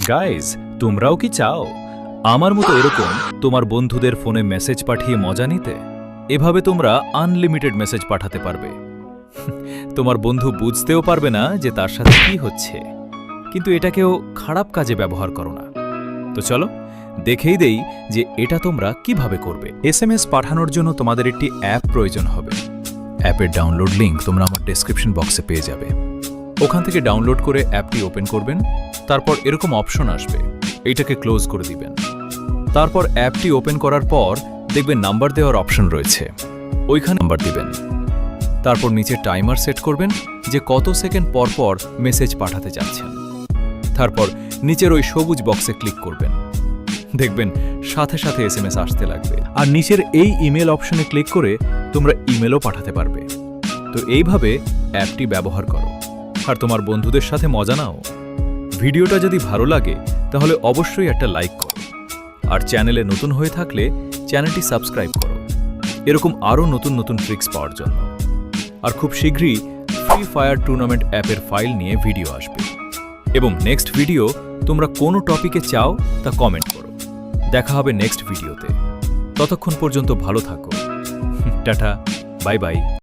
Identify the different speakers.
Speaker 1: Guys, তোমরাও কি চাও আমার মতো এরকম তোমার বন্ধুদের ফোনে মেসেজ পাঠিয়ে মজা নিতে? এভাবে তোমরা আনলিমিটেড মেসেজ পাঠাতে পারবে। তোমার বন্ধু বুঝতেও পারবে না যে তার সাথে কি হচ্ছে, কিন্তু এটাকেও খারাপ কাজে ব্যবহার করো না। তো চলো দেখেই দেই যে এটা তোমরা কিভাবে করবে। এসএমএস পাঠানোর জন্য তোমাদের একটি অ্যাপ প্রয়োজন হবে। অ্যাপের ডাউনলোড লিংক তোমরা আমার ডেসক্রিপশন বক্সে পেয়ে যাবে। ওখান থেকে ডাউনলোড করে অ্যাপটি ওপেন করবেন। তারপর এরকম অপশন আসবে, এইটাকে ক্লোজ করে দিবেন। তারপর অ্যাপটি ওপেন করার পর দেখবেন নাম্বার দেওয়ার অপশন রয়েছে, ওইখানে নাম্বার দিবেন। তারপর নিচে টাইমার সেট করবেন যে কত সেকেন্ড পর পর মেসেজ পাঠাতে যাচ্ছেন। তারপর নিচের ওই সবুজ বক্সে ক্লিক করবেন, দেখবেন সাথে সাথে এসএমএস আসতে লাগবে। আর নিচের এই ইমেল অপশনে ক্লিক করে তোমরা ইমেলও পাঠাতে পারবে। তো এইভাবে অ্যাপটি ব্যবহার করো আর তোমার বন্ধুদের সাথে মজা নাও। ভিডিওটা যদি ভালো লাগে তাহলে অবশ্যই একটা লাইক করো, আর চ্যানেলে নতুন হয়ে থাকলে চ্যানেলটি সাবস্ক্রাইব করো এরকম আরও নতুন নতুন ট্রিক্স পাওয়ার জন্য। আর খুব শীঘ্রই ফ্রি ফায়ার টুর্নামেন্ট অ্যাপের ফাইল নিয়ে ভিডিও আসবে। এবং নেক্সট ভিডিও তোমরা কোনো টপিকে চাও তা কমেন্ট করো। দেখা হবে নেক্সট ভিডিওতে। ততক্ষণ পর্যন্ত ভালো থাকো। Tata, bye bye.